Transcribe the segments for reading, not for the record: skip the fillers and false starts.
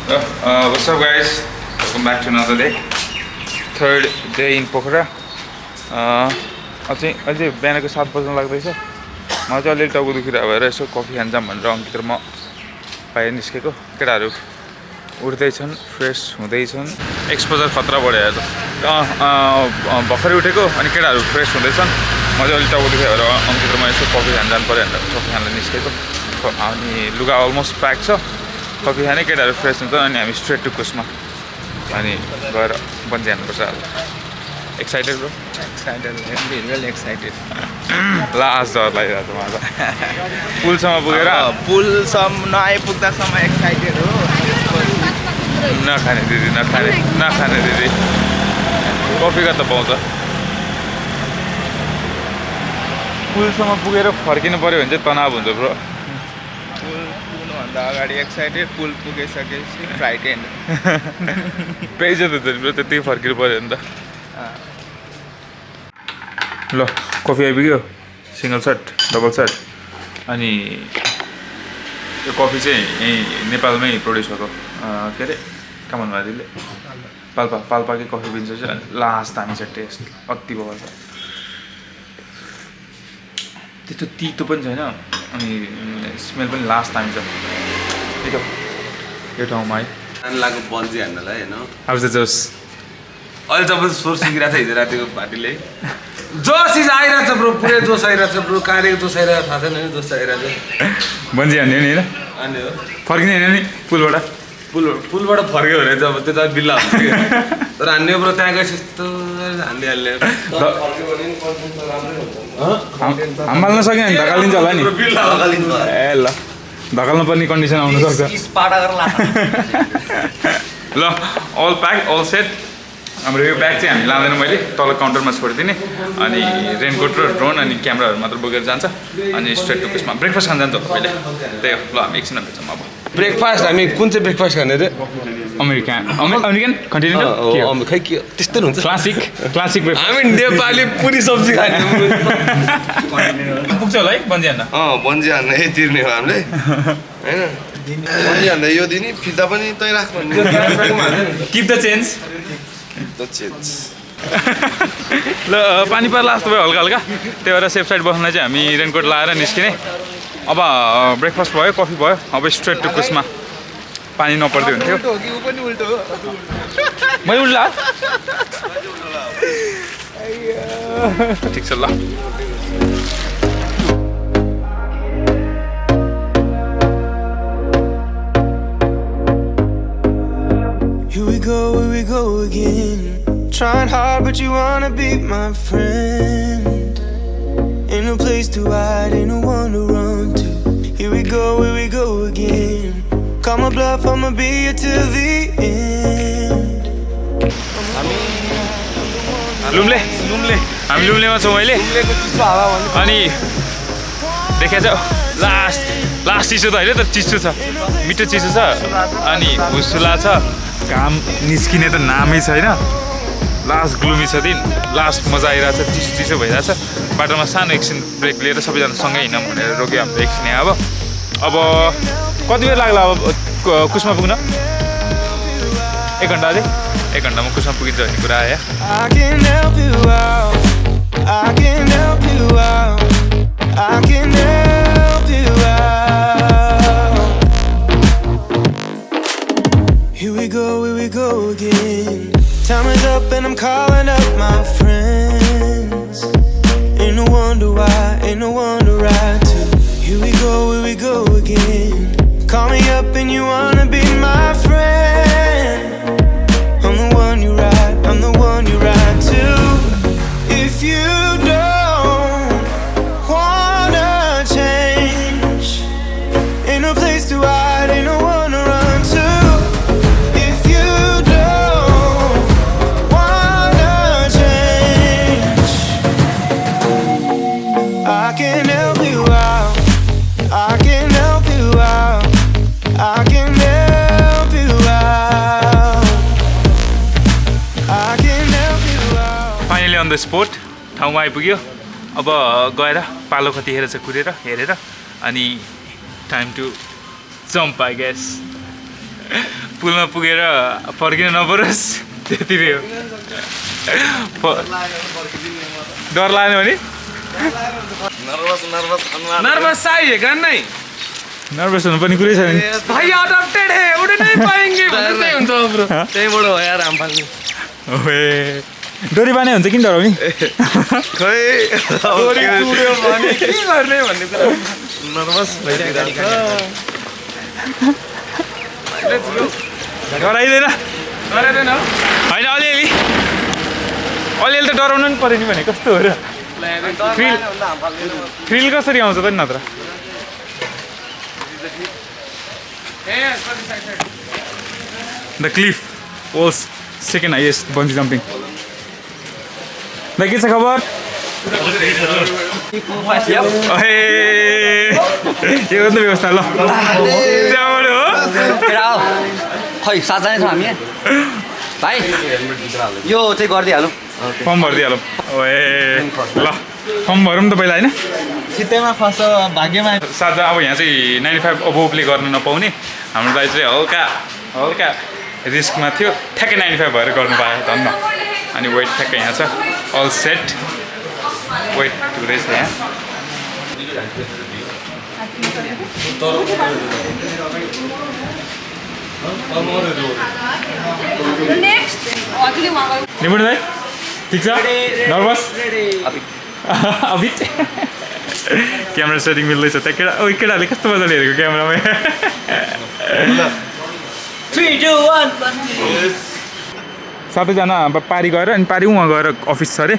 What's up guys? Welcome back to another day. Third day in Pokhara. अझै बिहानको 7 बज्न लाग्दैछ। म चाहिँ अलि टाउको दुखिरहेको भएर यसो कफी खान जाम भनेर अङ्कित र म बाहिर निस्केको। केटाहरू उठ्दैछन्, फ्रेस हुँदैछन्। एक्सपोजर खतरा बढ्यो आज। भर्खरै उठेको अनि केटाहरू फ्रेस हुँदैछन्। म चाहिँ अलि टाउको दुखेको भएर अङ्कित र म यसो कफी खान जानु पर्यो भनेर कफी खान निस्केको। अनि लुगा अलमोस्ट प्याक छ। कफी खाने केटाहरू फ्रेस हुन्छन् अनि हामी स्ट्रेट टु कुस्मा अनि गएर बन्जी हान्नुपर्छ आज। Excited bro? Excited, really excited. Last डर लागिरहेको छ मलाई त। पुलसम्म पुगेर पुलसम्म नआइपुग्दासम्म एक्साइटेड हो। नखाने दिदी नखाने दिदी कफी कता पाउँछ? पुलसम्म पुगेर फर्किनु पर्यो भने चाहिँ तनाव हुन्छ ब्रो। पुलभन्दा अगाडि एक्साइटेड, पुल पुगिसकेपछि फ्राइटेन्ड। पेज त ब्रो त्यति फर्किनु पर्यो नि त। ल कफी आइपुग्यो, सिङ्गल सर्ट डबल सर्ट। अनि यो कफी चाहिँ यहीँ नेपालमै प्रड्युस भएको के अरे कमानबारीले पाल्पाकै कफी बिन्छ चाहिँ लास्ट दामी छ, टेस्ट अति बवाल छ। त्यस्तो तितो पनि छैन अनि स्मेल पनि लास्ट दामी छ। त्यही त यो ठाउँमा है लाग्यो बन्जी हान्नलाई होइन। अब चाहिँ जोस अहिले जब स्वर सुकिरहेको छ हिजो रातिको पार्टीले जोस आइरहेको छ ब्रो, पुरै जोस आइरहेको छ ब्रो। कहाँदेखि जोस आइरहेको थाहा छैन नि, जोस आइरहेको छ। बन्जी हान्यो नि होइन, हान्यो फर्किने होइन नि पुलबाट पुलबाट फर्क्यो भने जब त्यो त बिल्ला हुन्छ कि तर हान्यो ब्रो। त्यहाँ गएपछि यस्तो हानिहाल्ने हाम्हाल्न सक्यो भने धकालिन्छ होला नि। ए ल धकाल्नु पर्ने कन्डिसन आउनु सक्छ। ल अल प्याक अल सेट। हाम्रो यो ब्याग चाहिँ हामी लाँदैन, मैले तल काउन्टरमा छोडिदिने। अनि रेनकोट र ड्रोन अनि क्यामेराहरू मात्र बोकेर जान्छ अनि स्ट्रेट टु कुस्मा ब्रेकफास्ट खान जान्छ तपाईँले। त्यही हो। ल हामी एकछिनमा भेट्छौँ अब। ब्रेकफास्ट हामी कुन चाहिँ ब्रेकफास्ट खाने रे? अमेरिकन कन्टिनेन्टल खै के त्यस्तो हुन्छ? Classic breakfast. हामी नेपाली पुरी सब्जी खाने पुग्छ होला है बन्जी हान्न? बन्जी हान्न यही तिर्ने हो हामीले होइन। बन्जी हान्दा यो दिने फिर्ता पनि तै राख भन्ने। Keep the change. ल पानी पर्ला जस्तो भयो हल्का हल्का, त्यही भएर सेफ साइड बस्न चाहिँ हामी रेनकोट लाएर निस्किने। अब ब्रेकफास्ट भयो, कफी भयो, अब स्ट्रेट टु कुस्मा। पानी नपर्दै हुन्थ्यो। मै उल्ला ठिक छ ल। Here we go again. Trying hard, but you wanna be my friend. Ain't no place to hide, ain't no one to run to. Here we go again. Call my bluff, I'ma be here till the end. Lumle हामी लुम्लेमा छौँ अहिले। अनि देखेछ last चिसो त होइन तर चिसो छ, मिठो चिसो छ अनि हुसुला छ। घाम निस्किने त नामै छैन। लास्ट ग्लुमी छ दिन, लास्ट मजा आइरहेछ, चिसो भइरहेछ। बाटोमा सानो एकछिन ब्रेक लिएर सबैजना सँगै हिँडौँ भनेर रोक्यो हाम्रो एकछिन। अब कति बेर लाग्ला अब कुस्मा पुग्न? 1 घन्टा अझै? 1 घन्टामा कुस्मा पुगिन्छ भन्ने कुरा आयो। Here we go again. Time is up and I'm calling up my friends. Ain't no wonder why, ain't no wonder right to. Here we go again. Call me up and you wanna be my friend. I'm the one you ride to. If you don't wanna change, ain't no place to hide, ain't no one to run to. If you don't wanna change, I can help you out. I can help you out. I can help you out. I can help you out. Finally on the spot ठाउँमा आइपुग्यो। अब गएर पालो कतिखेर छ कुरेर हेरेर अनि time to jump I guess. पुलमा पुगेर फर्किन नपरोस् त्यति नै हो डर लाग्यो भने नर्वस चाहिएगा नहीं नर्भस हुनु पनि कुरै छैन भाई अडप्टेड है उड़ नहीं पाएंगे भन्दै हुन्छ ब्रो त्यहीबाट हो यार हाम फाल्नु ओए डोरी बाने हुन्छ किन डराउने खै डोरी टुड्यो भने के गर्ने भन्ने कुरा नर्भस भइरहेको डराइँदैन गरेदैन होइन अलिअलि अलिअलि त डराउनु पनि पऱ्यो नि भने कस्तो हो र थ्रिल कसरी आउँछ त नि नत्र the cliff world's second highest bungee jumping के छ खबर यो गर्नु व्यवस्था ल त्यहाँबाट हो खै सातजना छौँ हामी भाइ यो चाहिँ गरिदिइहालौँ फर्म भरिदिइहालौँ ओए ल फर्म भरौँ त पहिला होइन सित्तैमा फर्स्ट भाग्यमा साथै अब यहाँ चाहिँ 95 अबोभले गर्न नपाउने हाम्रो दाइ चाहिँ हल्का हल्का रिस्कमा थियो ठ्याक्कै 95 भएर गर्नु पायो धन्न अनि वेट ठ्याक्कै यहाँ छ अल सेट वेट हुँदैछ यहाँ निपुण दाइ ठिक छ नर्भस अभिट क्यामेरा सेटिङ मिल्दैछ त्यहाँ केटा ओ केटाहरूले कस्तो मजाले हेरेको क्यामेरामा 3, 2, 1 सबैजना अब पारी गएर अनि पारी उहाँ गएर अफिस छ अरे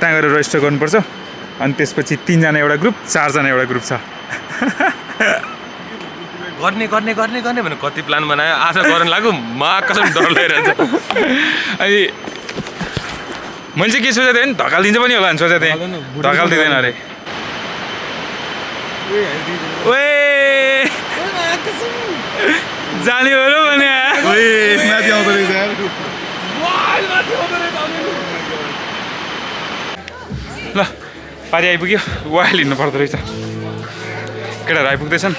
त्यहाँ गएर रेजिस्टर गर्नुपर्छ अनि त्यसपछि 3 जना एउटा ग्रुप 4 जना एउटा ग्रुप छ गर्ने गर्ने गर्ने गर्ने भने कति प्लान बनायो आज गर्न लाग्यो मा कसम डर लागिरहेछ अनि मैले चाहिँ के सोचेको थिएँ नि धकाल दिन्छ पनि होला नि सोचेको थिएँ धकाल दिँदैन अरे ओए जाने हो र भने ल पारी आइपुग्यो वाइल हिँड्नु पर्दो रहेछ केटाहरू आइपुग्दैछन्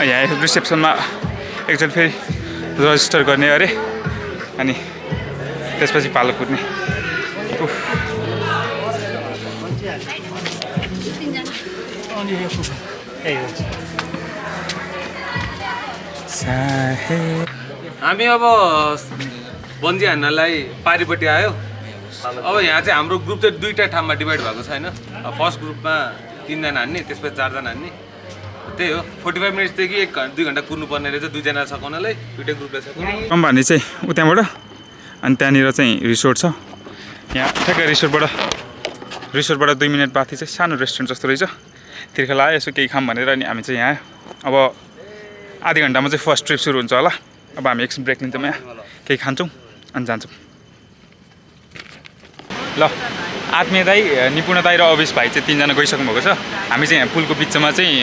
यहाँ रिसेप्सनमा एकचोटि फेरि रजिस्टर गर्ने अरे अनि त्यसपछि पालो कुद्ने हामी अब बन्जी हान्नलाई पारिपट्टि आयो अब यहाँ चाहिँ हाम्रो ग्रुप चाहिँ दुईवटा ठाउँमा डिभाइड भएको छैन फर्स्ट ग्रुपमा 3 जना हान्ने त्यसपछि 4 जना हान्ने त्यही हो 45 मिनट्सदेखि 2 घन्टा कुर्नु पर्ने रहेछ 2 जना सकाउनलाई दुईटै ग्रुपलाई सकाउनु कम भने चाहिँ उताबाट अनि त्यहाँनिर चाहिँ रिसोर्ट छ यहाँ ठ्याक्कै रिसोर्टबाट 2 मिनट बाथी चाहिँ सानो रेस्टुरेन्ट जस्तो रहेछ तिर्खा लाग्यो यसो केही खाऊँ भनेर अनि हामी चाहिँ यहाँ अब आधी घन्टामा चाहिँ फर्स्ट ट्रिप सुरु हुन्छ होला अब हामी एकछिन ब्रेक लिन्छौँ यहाँ केही खान्छौँ अनि जान्छौँ ल आत्मीय दाई निपुण दाई र अविश भाइ चाहिँ 3 जना गइसक्नु भएको छ हामी चाहिँ यहाँ पुलको बिचमा चाहिँ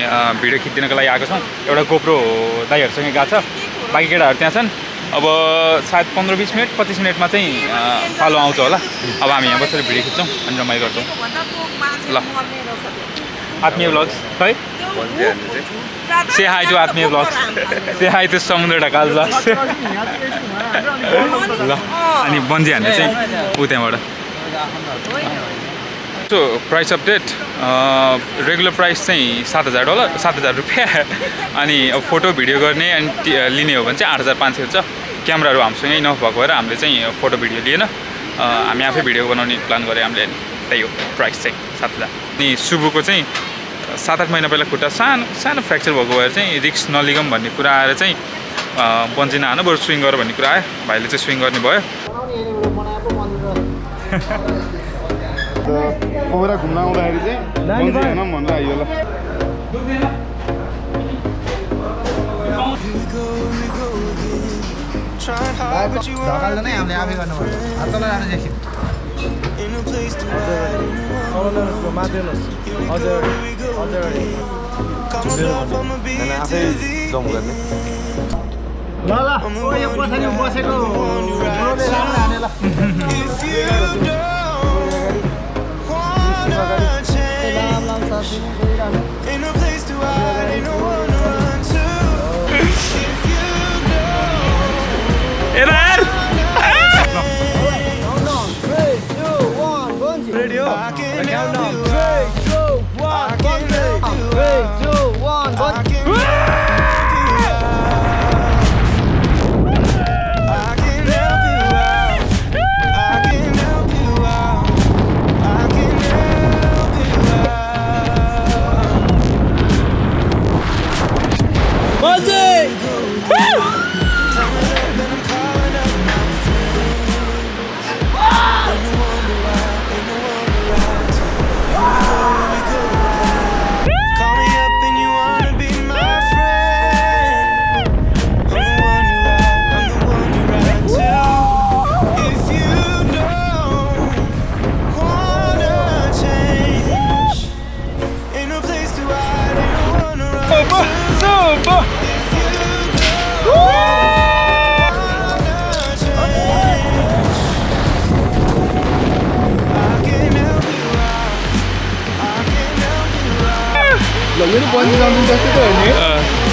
भिडियो खिच्दिनको लागि आएको छौँ एउटा गोप्रो दाईहरूसँगै गएको छ बाँकी केटाहरू त्यहाँ छन् अब सायद 15-20 मिनट 25 मिनटमा चाहिँ पालो आउँछ होला अब हामी यहाँ बसेर भिडियो खिच्छौँ अनि रमाइलो गर्छौँ ल आत्मीय ब्लग्स है से हाई टु आत्मीय ब्लग्स से हाई टु समुद्र ढकाल ब्लग्स ल अनि बन्जी हान्ने चाहिँ ऊ त्यहाँबाट so price update regular price चाहिँ $7,000 $7,000 अनि अब फोटो भिडियो गर्ने अनि लिने हो भने चाहिँ 8,500 छ क्यामेराहरू हामीसँगै इनफ भएको भएर हामीले चाहिँ फोटो भिडियो लिएन हामी आफै भिडियो बनाउने प्लान गरेँ हामीले त्यही हो प्राइस चाहिँ 7,000 अनि शुभको चाहिँ 7-8 महिना पहिला खुट्टा सानो फ्र्याक्चर भएको भएर चाहिँ रिक्स नलिगौँ भन्ने कुरा आएर चाहिँ बन्जी नहान बरु स्विङ गर भन्ने कुरा आयो भाइले चाहिँ स्विङ गर्ने भयो पोखरा घुम्न आउँदाखेरि चाहिँ बन्जी हानौँ भनेर आइयो ल ढकाल नै हामीले आफै गर्नुपर्छ हात तल राख्नु एकछिन आफै जम गर्ने ल यो पछाडि बसेको हाने ल Ain't no place to hide, ain't no one to run to. If you go bungee jumping जस्तो त हो नि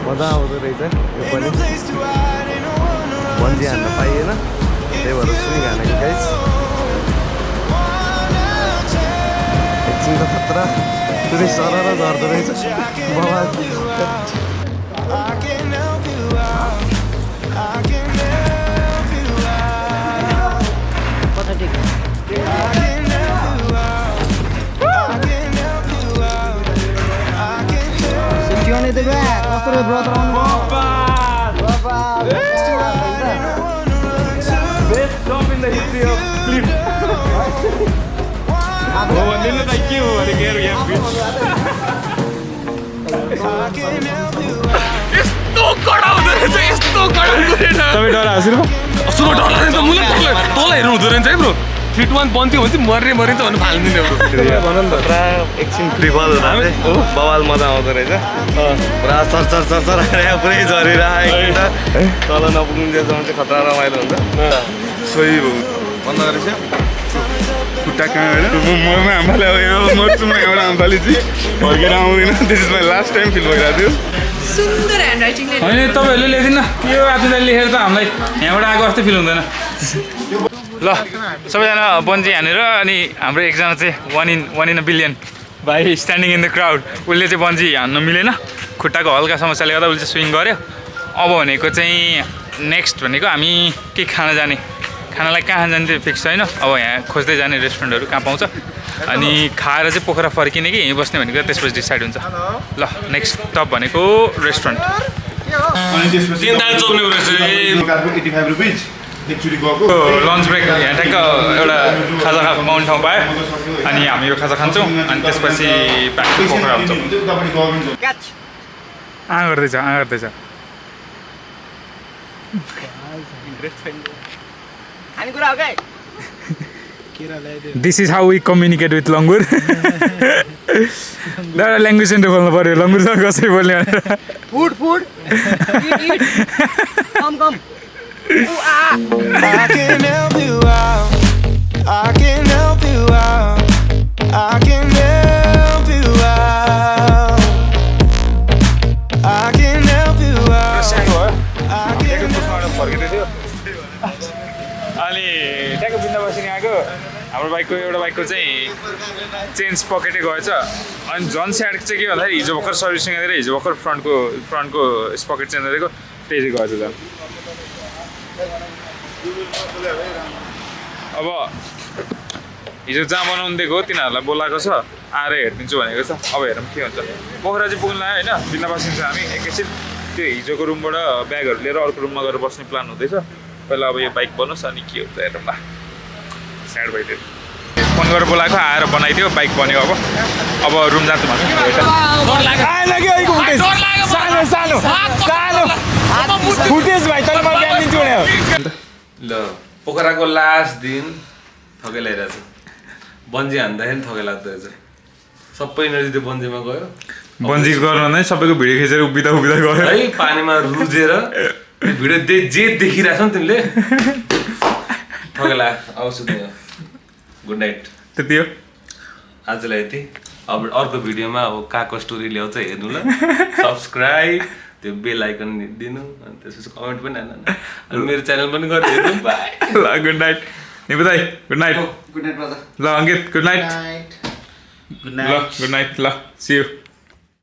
मजा आउँदो रहेछ यो पनि बन्जी हान्न पाइएन त्यही भएर स्विङ हानेको गाइस एकछिन त खतरा पुरै सरर झर्दो रहेछ बवाल कस्तो ब्रत Best jump in the history of flip. के हो भने गेर यहाँ यस्तो कडा हुँदो रहेछ यस्तो कडा हुँदो रहेछ तपाईँ डर हाँसिनु सुरु डर लाग्दैन त मुला तल हेर्नु हुँदो रहेछ है ब्रो 3 to 1 बन्थ्यो भने चाहिँ मरिन्छ भने फाल्दिने ब्रो भन नि त पुरा एकछिन फ्री बल हुँदा बवाल मजा आउँदो रहेछ पुरा चर पुरै झरेर आएको तल नपुग्नुसम्म चाहिँ खतरा रमाइलो हुन्छ सही भन्दा रहेछ खुट्टा कहाँ होइन आमाले मर्छु म एउटा आमाले चाहिँ फर्केर आउँदैन this is my last time feel भइरहेको थियो सुन्दर ह्यान्ड राइटिङले होइन तपाईँहरूले लेखिदिनु यो आफूलाई लेखेर त हामीलाई यहाँबाट आएको जस्तै फिल हुँदैन ल सबैजना बन्जी हानेर अनि हाम्रो एकजना चाहिँ one in a billion भाइ स्ट्यान्डिङ इन द क्राउड उसले चाहिँ बन्जी हान्न मिलेन खुट्टाको हल्का समस्याले गर्दा उसले चाहिँ स्विङ गर्यो अब भनेको चाहिँ नेक्स्ट भनेको हामी के खाना जाने खानालाई कहाँ जाने त्यो फिक्स छैन अब यहाँ खोज्दै जाने रेस्टुरेन्टहरू कहाँ पाउँछ अनि खाएर चाहिँ पोखरा फर्किने कि यहीँ बस्ने भनेको त्यसपछि डिसाइड हुन्छ ल नेक्स्ट टप भनेको रेस्टुरेन्ट अनि त्यसपछि 85 रुपिस एकचोटि गएको लन्च ब्रेक यहाँ ठ्याक्क एउटा खाजा पाउने ठाउँ पायो अनि हामी यो खाजा खान्छौँ अनि त्यसपछि ब्याक टु पोखरा हुन्छौँ गर्दैछ this is how we communicate with langur एउटा ल्याङ्ग्वेज सेन्टर खोल्नु पऱ्यो लङ्गुरसँग कसरी बोल्ने भनेर food com I can help you out. I can help you out. I can help you out. I can help you out. I can फर्किँदै थियो अनि ट्याक्क बिन्दा बसिने आएको हाम्रो एउटा बाइकको चाहिँ चेन्ज पकेटै गएछ अनि झन् स्याड चाहिँ के भन्दाखेरि हिजो भर्खर सर्भिसिङ गरेर हिजो भर्खर फ्रन्टको स्पकेट चेन्ज गरेको त्यही चाहिँ गएछ झन् अब हिजो जहाँ बनाउनु दिएको तिनीहरूलाई बोलाएको छ आएर हेरिदिन्छु भनेको छ अब हेरौँ के हुन्छ पोखरा चाहिँ पुग्नु लाग्यो होइन बिन्दा बसिन्छ हामी एकैछिन त्यो हिजोको रुमबाट ब्यागहरू लिएर अर्को रुममा गएर बस्ने प्लान हुँदैछ पहिला अब यो बाइक बनोस् अनि के हुन्छ हेरौँ ल स्याड भइदियो फोन गरेर बोलाएको आएर बनाइदियो बाइक बन्यो अब रुम जान्छु ल पोखराको लास्ट दिन थकै लगाइरहेछ बन्जी हान्दाखेरि थकै लाग्दो रहेछ सबै एनर्जी त्यो बन्जीमा गयो बन्जी गर्नु नै सबैको भिडियो खिचेर उभिँदा गयो है पानीमा रुजेर भिडियो जे देखिरहेछौ नि तिमीले थकै लाग आउँछु त्यो गुड नाइट त्यति हो आजलाई यति अब अर्को भिडियोमा अब काको स्टोरी ल्याउँछ हेर्नु ल सब्सक्राइब त्यो बेल आइकन दिनु अनि त्यसपछि कमेन्ट पनि हाल्नु अनि मेरो च्यानल पनि गरेर हेर्नु बाई ल गुड नाइट निपु दाइ good night good night brother ल अङ्कित गुड नाइट गुड नाइट ल सी यू